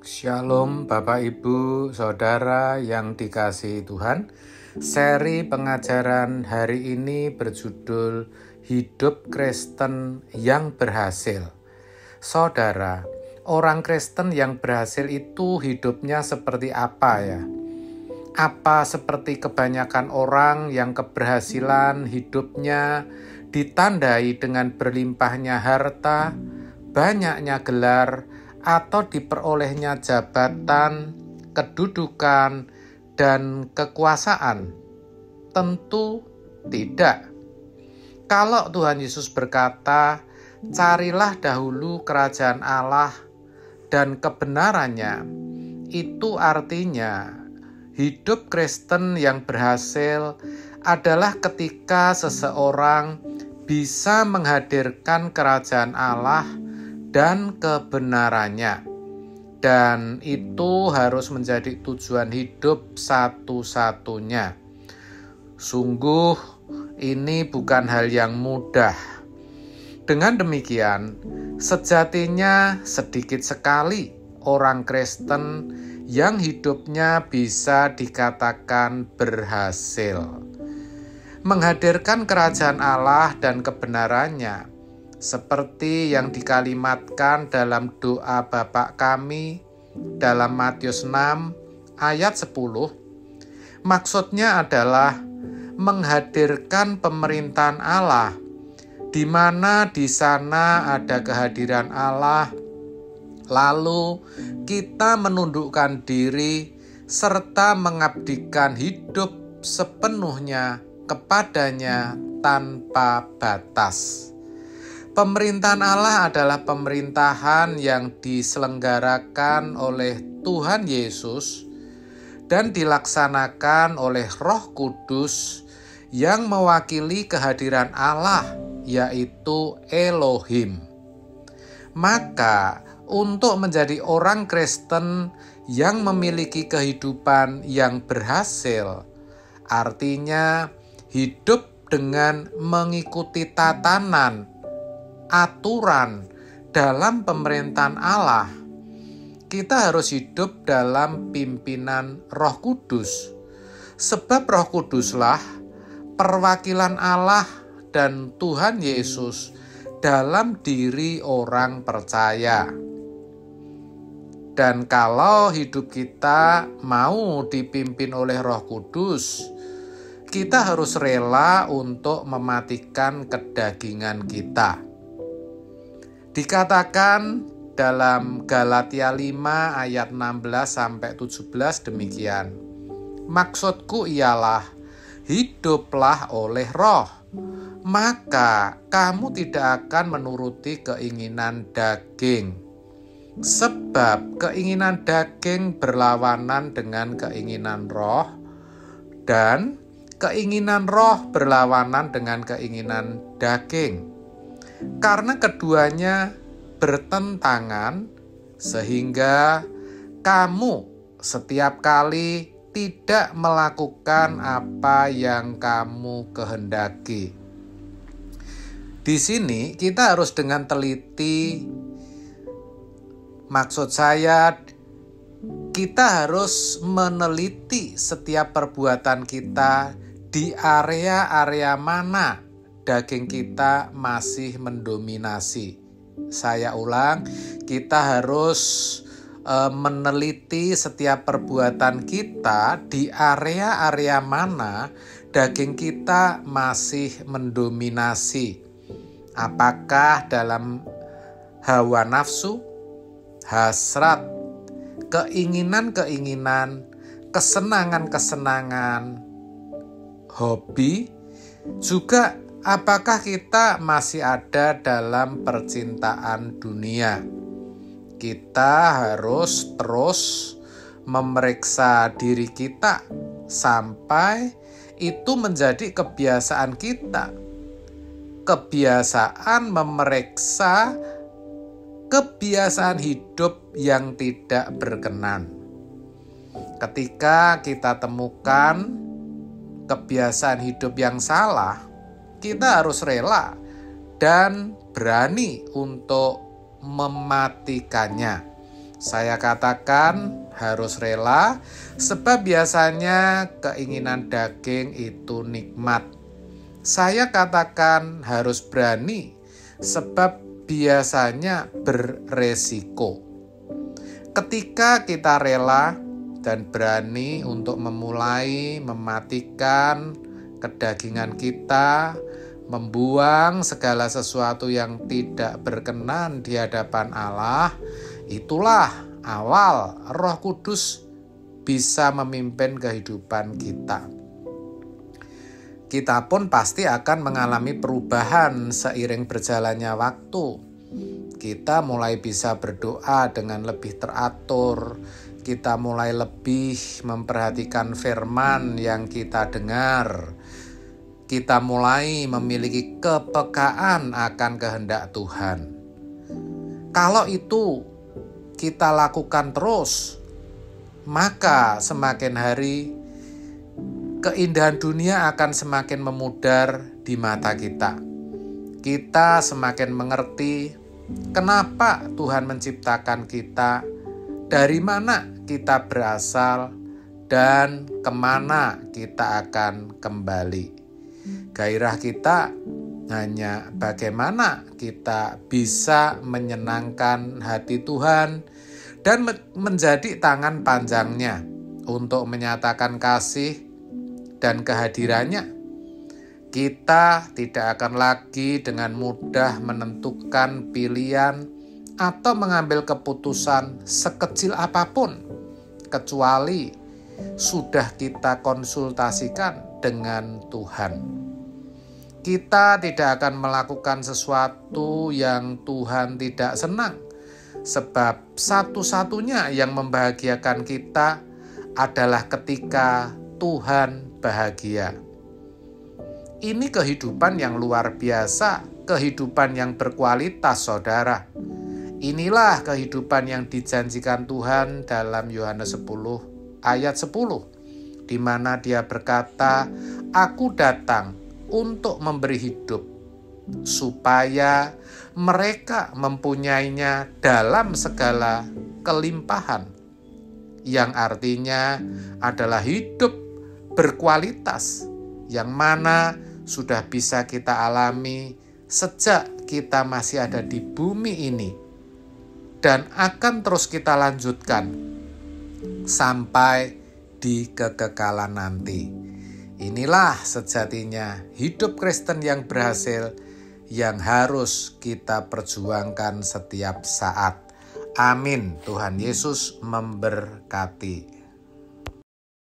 Shalom Bapak Ibu Saudara yang dikasihi Tuhan. Seri pengajaran hari ini berjudul Hidup Kristen yang Berhasil. Saudara, orang Kristen yang berhasil itu hidupnya seperti apa ya? Apa seperti kebanyakan orang yang keberhasilan hidupnya ditandai dengan berlimpahnya harta, banyaknya gelar, atau diperolehnya jabatan, kedudukan, dan kekuasaan? Tentu tidak. Kalau Tuhan Yesus berkata, "Carilah dahulu kerajaan Allah dan kebenarannya," itu artinya hidup Kristen yang berhasil adalah ketika seseorang bisa menghadirkan kerajaan Allah dan kebenarannya. Dan itu harus menjadi tujuan hidup satu-satunya. Sungguh ini bukan hal yang mudah. Dengan demikian, sejatinya sedikit sekali orang Kristen yang hidupnya bisa dikatakan berhasil. Menghadirkan kerajaan Allah dan kebenarannya seperti yang dikalimatkan dalam doa Bapa kami dalam Matius 6 ayat 10, maksudnya adalah menghadirkan pemerintahan Allah, di mana di sana ada kehadiran Allah, lalu kita menundukkan diri serta mengabdikan hidup sepenuhnya kepadanya tanpa batas. Pemerintahan Allah adalah pemerintahan yang diselenggarakan oleh Tuhan Yesus dan dilaksanakan oleh Roh Kudus yang mewakili kehadiran Allah, yaitu Elohim. Maka, untuk menjadi orang Kristen yang memiliki kehidupan yang berhasil, artinya hidup dengan mengikuti tatanan, aturan dalam pemerintahan Allah, kita harus hidup dalam pimpinan Roh Kudus. Sebab Roh Kuduslah perwakilan Allah dan Tuhan Yesus dalam diri orang percaya. Dan kalau hidup kita mau dipimpin oleh Roh Kudus, kita harus rela untuk mematikan kedagingan kita. Dikatakan dalam Galatia 5 ayat 16-17 demikian. Maksudku ialah, hiduplah oleh Roh, maka kamu tidak akan menuruti keinginan daging. Sebab keinginan daging berlawanan dengan keinginan Roh, dan keinginan Roh berlawanan dengan keinginan daging. Karena keduanya bertentangan, sehingga kamu setiap kali tidak melakukan apa yang kamu kehendaki. Di sini kita harus dengan teliti, maksud saya kita harus meneliti setiap perbuatan kita di area-area mana daging kita masih mendominasi. Saya ulang, kita harus meneliti setiap perbuatan kita di area-area mana daging kita masih mendominasi. Apakah dalam hawa nafsu, hasrat, keinginan-keinginan, kesenangan-kesenangan, hobi, juga apakah kita masih ada dalam percintaan dunia? Kita harus terus memeriksa diri kita sampai itu menjadi kebiasaan kita. Kebiasaan memeriksa kebiasaan hidup yang tidak berkenan. Ketika kita temukan kebiasaan hidup yang salah, kita harus rela dan berani untuk mematikannya. Saya katakan harus rela, sebab biasanya keinginan daging itu nikmat. Saya katakan harus berani, sebab biasanya beresiko. Ketika kita rela dan berani untuk memulai mematikan kedagingan kita, membuang segala sesuatu yang tidak berkenan di hadapan Allah, itulah awal Roh Kudus bisa memimpin kehidupan kita. Kita pun pasti akan mengalami perubahan seiring berjalannya waktu. Kita mulai bisa berdoa dengan lebih teratur. Kita mulai lebih memperhatikan firman yang kita dengar. Kita mulai memiliki kepekaan akan kehendak Tuhan. Kalau itu kita lakukan terus, maka semakin hari keindahan dunia akan semakin memudar di mata kita. Kita semakin mengerti kenapa Tuhan menciptakan kita, dari mana kita berasal, dan kemana kita akan kembali. Gairah kita hanya bagaimana kita bisa menyenangkan hati Tuhan dan menjadi tangan panjangnya untuk menyatakan kasih dan kehadirannya. Kita tidak akan lagi dengan mudah menentukan pilihan atau mengambil keputusan sekecil apapun, kecuali sudah kita konsultasikan dengan Tuhan. Kita tidak akan melakukan sesuatu yang Tuhan tidak senang, sebab satu-satunya yang membahagiakan kita adalah ketika Tuhan bahagia. Ini kehidupan yang luar biasa, kehidupan yang berkualitas, saudara. Inilah kehidupan yang dijanjikan Tuhan dalam Yohanes 10 ayat 10, di mana Dia berkata, "Aku datang untuk memberi hidup, supaya mereka mempunyainya dalam segala kelimpahan," yang artinya adalah hidup berkualitas, yang mana sudah bisa kita alami sejak kita masih ada di bumi ini, dan akan terus kita lanjutkan sampai di kekekalan nanti. Inilah sejatinya hidup Kristen yang berhasil, yang harus kita perjuangkan setiap saat. Amin. Tuhan Yesus memberkati.